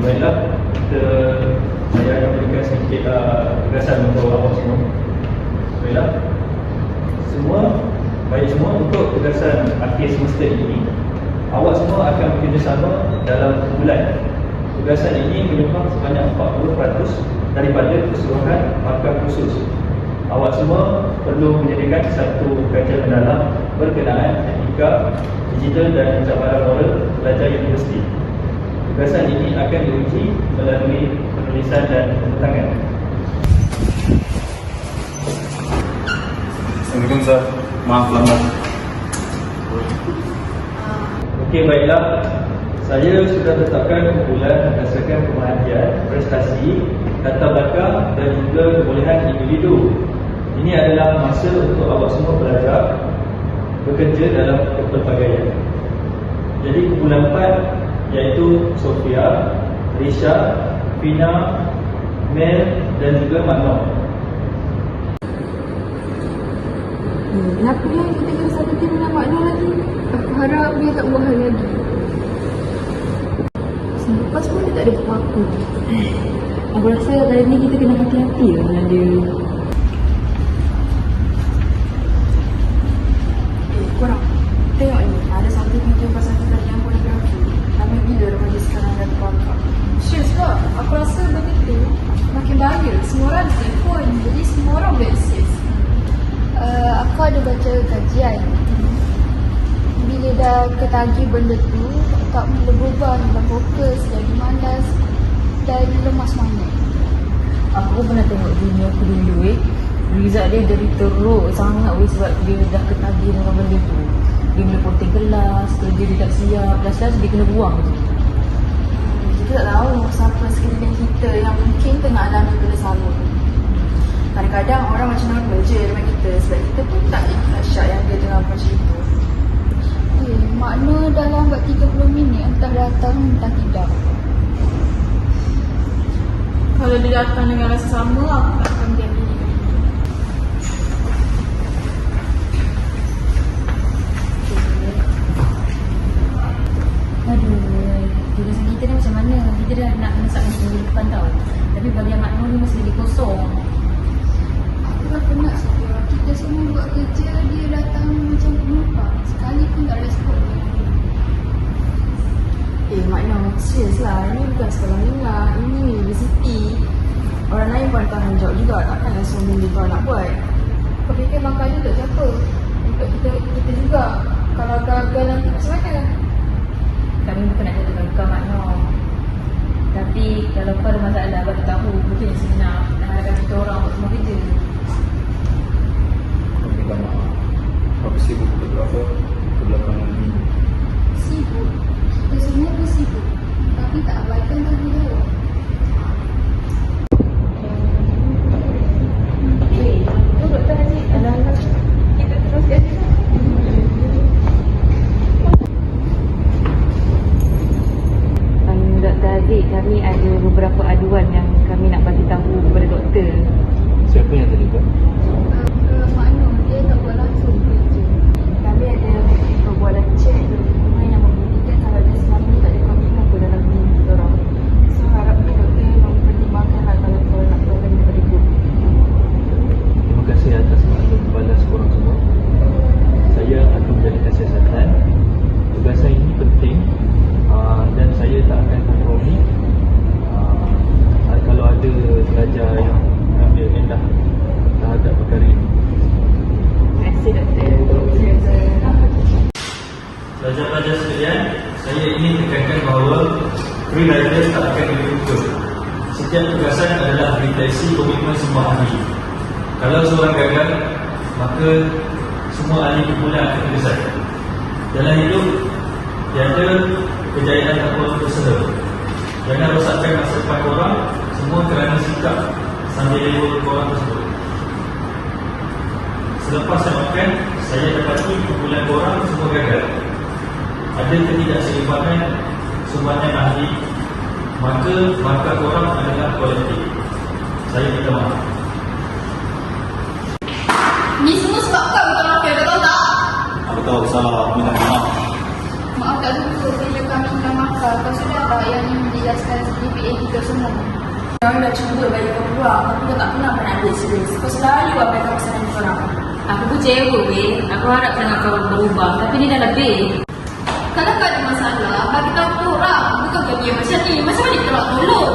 Baiklah, saya akan berikan sedikit tugasan untuk awak semua. Baiklah, baik semua, untuk tugasan akhir semester ini, awak semua akan bekerjasama dalam bulan. Tugasan ini menyumbang sebanyak 40% daripada keseluruhan markah khusus. Awak semua perlu menyediakan satu kajian mendalam berkenaan etika, digital dan pencapaian moral pelajar universiti. Tugasan ini akan diuji melalui penulisan dan penutangan. Assalamualaikum sir. Maaf lambat. Okey, baiklah. Saya sudah tetapkan kumpulan berdasarkan pemerhatian, prestasi, latar belakang dan juga kebolehan individu. Ini adalah masa untuk awak semua belajar, bekerja dalam kepelbagaian. Jadi kumpulan 4 iaitu Sofia, Risha, Fina, Mel dan juga Makno. Kenapa dia kita kena satu tim dengan Makno lagi? Aku harap dia tak buat hal lagi. Selepas pun dia tak ada apa-apa. Aku rasa kali ni kita kena hati-hati lah dengan dia. Korang, tengok ni, ada satu video pasal pelajaran pornografi. Ramai gila remaja sekarang dan pakar. Serius ke? Aku rasa begitu. Makin bahaya, semua orang ada telefon. Jadi semua orang boleh akses. Aku ada baca kajian. Bila dah ketagih benda tu, tak mula berubah, mula fokus, jadi malas dan lemas semangat. Aku pun pernah tengok video aku dulu Rizal dia jadi teruk sangat sebab dia dah ketagih dengan benda tu. Dia mula potong kelas, kerja dia tak siap, last-last dia kena buang je. Kita tak tahu siapa sekeliling kita yang mungkin tengah alami benda sama. Kadang-kadang orang macam normal je dengan kita sebab kita pun tak ikhlas syak yang dia tengah macam itu. Makna dalam buat 30 minit entah datang entah tidak. Kalau dia datang dengan rasa sama, aku tak akan jadi. Aduh, jurusan kita ni macam mana? Kita dah nak masak minggu depan tau. Tapi bagian makna ni masih jadi kosong. Aku dah penat sekolah. Kita semua buat kerja, dia datang macam penumpang. Sekali pun tak respon. Makna serius lah. Ini bukan sekolah menengah. Ini universiti. Orang lain pun tahan jawab juga. Takkanlah semua benda kau nak buat. Kau fikir bakal ni untuk siapa? Untuk kita juga. Kalau gagal nanti macam mana? Kami bukan nak jatuhkan kau makna. Tapi kalau kau ada masalah, bagi tahu. Mungkin sebenar nak harapkan kita orang buat semua kerja. Aku minta maaf. Aku sibuk fotografer kebelakangan ini. Sibuk. Kita semua pun sibuk. Tapi tak abaikan tanggungjawab. Tu Dr. Haziq. Alah-alah. Kita terus ya. Dr. Haziq, kami ada beberapa aduan yang kami nak bagi tahu kepada doktor. Siapa yang terlibat? Makna dia tak buat langsung kerja. Kami ada perbualan cek dokumen yang membuktikan kalau dia selama ni tak ada komitmen apa dalam diri kita orang. So harapnya doktor mempertimbangkanlah kalau korang nak keluarkan daripada grup. Terima kasih atas maklum balas korang semua. Saya akan menjadikan siasatan. Tugasan ini penting dan saya tak akan kompromi kalau ada pelajar yang mengambil endah terhadap perkara ini. Terima kasih doktor. Pelajar-pelajar sekalian, saya ingin tekankan bahawa freeriders tak akan dihukum. Setiap tugasan adalah refleksi komitmen semua ahli. Kalau seorang gagal, maka semua ahli kumpulan akan selesai. Dalam hidup, tiada kejayaan tanpa usaha. Jangan rosakkan masa depan korang semua kerana sikap sambil label korang tersebut. Selepas saya makan, saya dapati kumpulan korang semua gagal. Ada ketidakseimbangan sumbangan ahli, maka markah korang adalah kualiti. Saya minta maaf. Ni semua sebab kau betul mafia, kau tahu tak? Aku tahu salah, aku minta maaf. Maaf tak suka bila kami tengah makan. Kau sudah tak yang ini menjelaskan GPA kita semua? Kau dah cuba bagi kau keluar, tapi kau tak pernah ambil serius. Kau selalu abaikan pesanan korang. Aku kecewa, weh. Aku harap dengan kau berubah, tapi ni dah lebih. Kalau kau ada masalah, bagi tahu orang. Bukan kau diam macam ni. Macam mana kita nak tolong?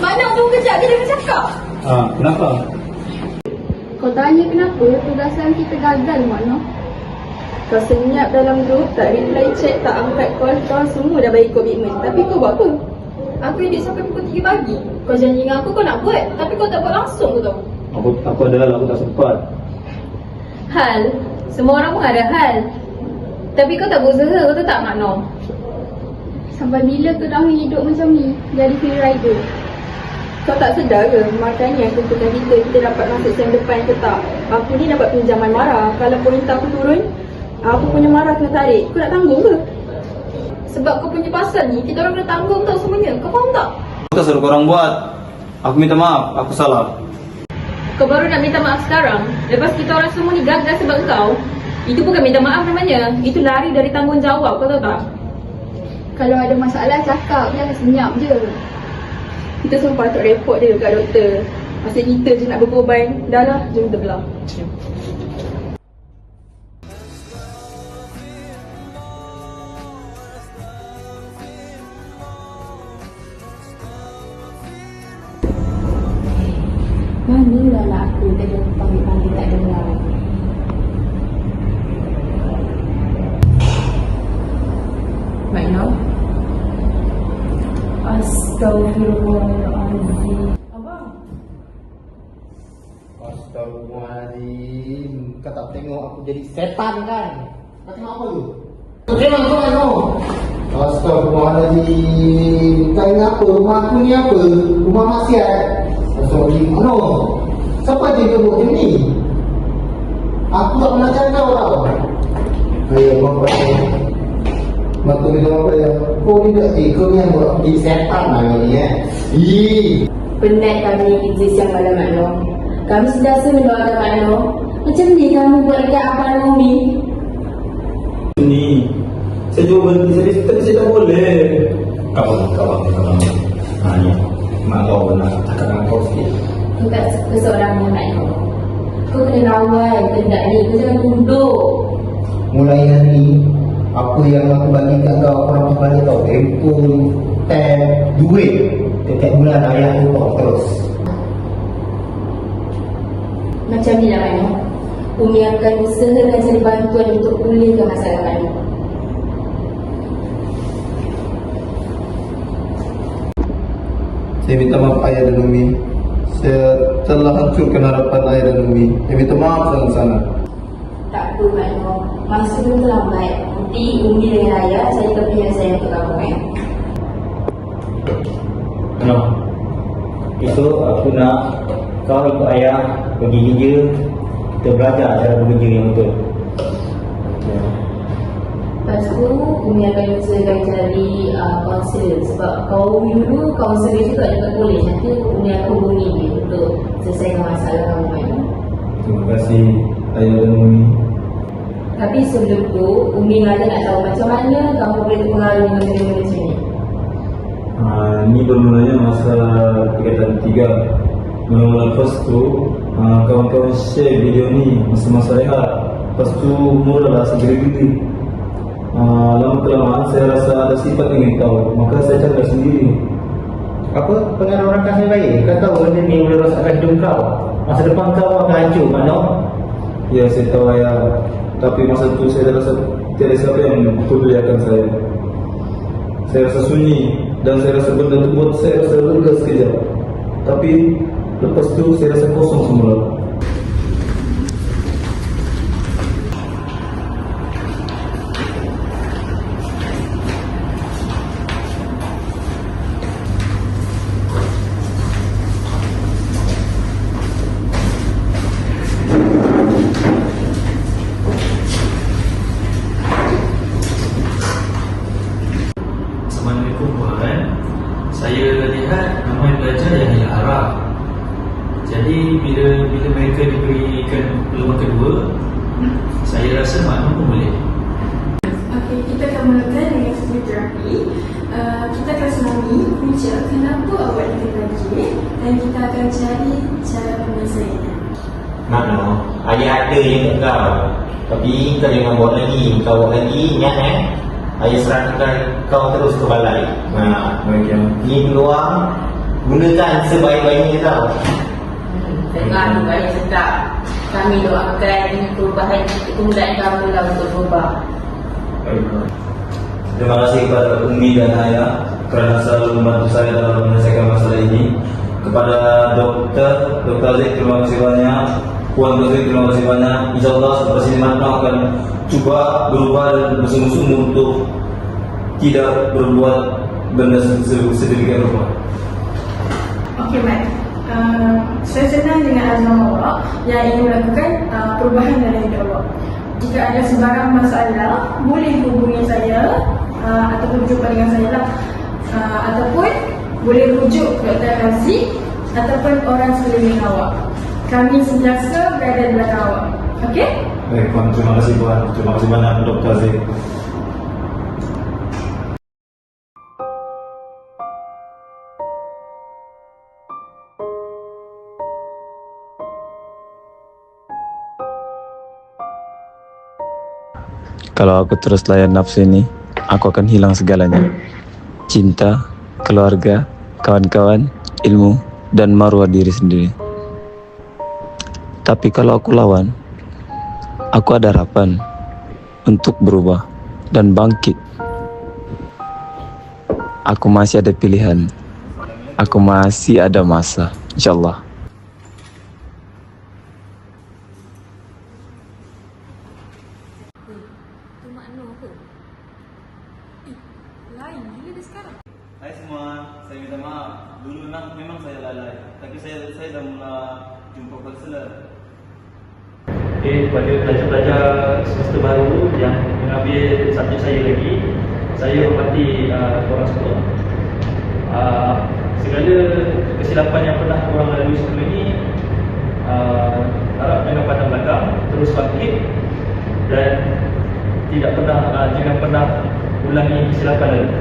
Mana tu kejap dia dah cakap? Kenapa? Kau tanya kenapa tugasan kita gagal, Makno? Kau senyap dalam grup, tak reply chat, tak angkat call. Kau semua dah bagi komitmen. Tapi kau buat apa? Aku edit sampai pukul 3 pagi. Kau janji dengan aku kau nak buat, tapi kau tak buat langsung tu tau. Aku ada hal, aku tak sempat. Hal? Semua orang pun ada hal. Tapi kau tak berusaha, kau tahu tak Makno? Sampai bila kau dah hidup macam ni? Jadi free rider. Kau tak sedar ke? Makanya aku tukar kita dapat masuk sem depan ke tak? Aku ni dapat pinjaman marah. Kalau pointer aku turun, aku punya marah kena tarik. Kau nak tanggung ke? Sebab kau punya pasal ni, kita orang kena tanggung tau semuanya. Kau faham tak? Aku tak suruh korang buat. Aku minta maaf, aku salah. Kau baru nak minta maaf sekarang? Lepas kita orang semua ni gagal sebab kau? Itu bukan minta maaf namanya. Itu lari dari tanggungjawab, kau tahu tak? Kalau ada masalah cakap, jangan senyap je. Kita semua patut report dia kat doktor. Masa kita je nak berkorban. Dah lah, jom kita belah. Manalah lah aku tadi panggil-panggil tak dengar. Makno? Astagfirullahaladzim. Abang? Astagfirullahaladzim. Kau tak tengok aku jadi setan kan? Kau tengok apa tu? Kau tengok kau tengok. Astagfirullahaladzim. Kau ingat apa? Rumah aku ni apa? Rumah maksiat. Astagfirullahaladzim. Ano? Siapa dia buat macam ni? Aku tak pernah cakap tau. Ayo, apa Mata dia apa ya? Kau ni tak kau ni yang buat jadi setan lah ni Ih. Penat kami kerja siang malam Makno. Kami sentiasa mendoakan Makno. Macam ni kamu buat dekat Abang Umi. Ni, saya jumpa berhenti tapi saya tak boleh. Kawan. Ni, mak kau nak cakap dengan kau sikit. Kau tak suka seorang Makno. Kau kena lawan kendak ni. Kau jangan tunduk. Mulai hari ni, apa yang aku bagi kat kau, korang bagi kau handphone, tab, duit. Setiap bulan ayah tu kau terus. Macam ni lah Makno. Umi akan usahakan cari bantuan untuk pulihkan masalah Makno. Saya minta maaf ayah dan Umi. Saya telah hancurkan harapan ayah dan Umi. Saya minta maaf sangat-sangat. Tak apa Makno. Masa belum terlambat. Nanti Umi dengan ayah carikan penyelesaian untuk kamu kan. No. Esok aku nak kau ikut ayah pergi kerja. Kita belajar cara bekerja yang betul. Lepas tu Umi akan usahakan cari kaunselor. Sebab kau Umi dulu kaunselor juga dekat kolej. Nanti Umi akan hubungi dia untuk selesaikan masalah kamu Makno. Terima kasih ayah dan Umi. Tapi sebelum tu Umi dengan ayah nak tahu macam mana kamu boleh terpengaruh dengan benda macam ni. Ini bermulanya masa tingkatan 3. Mula-mula first tu kawan-kawan share video ni masa-masa rehat. Lepas tu mulalah segera-gera. Lama-kelamaan saya rasa ada sifat ingin tahu. Maka saya cakap sendiri. Apa? Pengaruh orang kasih baik? Kau tahu benda ni boleh rosakkan hidup kau. Masa depan kau akan hancur Makno. Ya, saya tahu ayah. Tapi masa tu saya rasa tiada siapa yang pedulikan saya. Saya rasa sunyi dan saya rasa benda tu buat saya rasa lega sekejap. Tapi lepas tu saya rasa kosong semula. belajar yang hanya arah. Jadi bila mereka diberikan peluang kedua, saya rasa makna pun boleh. Okey, kita akan mulakan dengan fisioterapi. Kita akan selami punca kenapa awak diketahui dan kita akan cari cara penyelesaiannya. Mana? Ayah ada yang kat kau. Tapi kau jangan buat lagi. Kau buat lagi, ingat Ayah serahkan kau terus ke balai. Ni peluang. Gunakan sebaik-baiknya tau. Tengah tu baik sedap. Kami doakan perubahan kemudahan kamu lah untuk berubah. Terima kasih kepada Umi dan Ayah kerana selalu membantu saya dalam menyelesaikan masalah ini. Kepada Dr. Aziz, terima kasih banyak. Puan Aziz, terima kasih banyak. InsyaAllah setelah sini Matno akan cuba berubah dan bersungguh-sungguh untuk tidak berbuat benda sedemikian rupa. Okey, Mat. Saya senang dengan azam awak yang ingin melakukan perubahan dalam hidup awak. Jika ada sebarang masalah, boleh hubungi saya ataupun jumpa dengan saya lah. Ataupun boleh rujuk ke Dr. Haziq ataupun orang sekeliling awak. Kami sentiasa berada di belakang awak. Okey? Baik, Puan. Terima kasih, Puan. Terima kasih banyak, Dr. Aziz. Kalau aku terus layan nafsu ini, aku akan hilang segalanya. Cinta, keluarga, kawan-kawan, ilmu, dan maruah diri sendiri. Tapi kalau aku lawan, aku ada harapan untuk berubah dan bangkit. Aku masih ada pilihan. Aku masih ada masa, insyaAllah. Lain gila dia sekarang. Hai semua, saya minta maaf. Dulu memang saya lalai. Tapi saya dah mula jumpa konselor. Kepada pelajar-pelajar semester baru yang mengambil subjek saya lagi, saya hormati korang semua. Segala kesilapan yang pernah korang lalui sebelum ini, harap jangan pandang belakang, terus bangkit dan jangan pernah ulangi kesilapan lagi.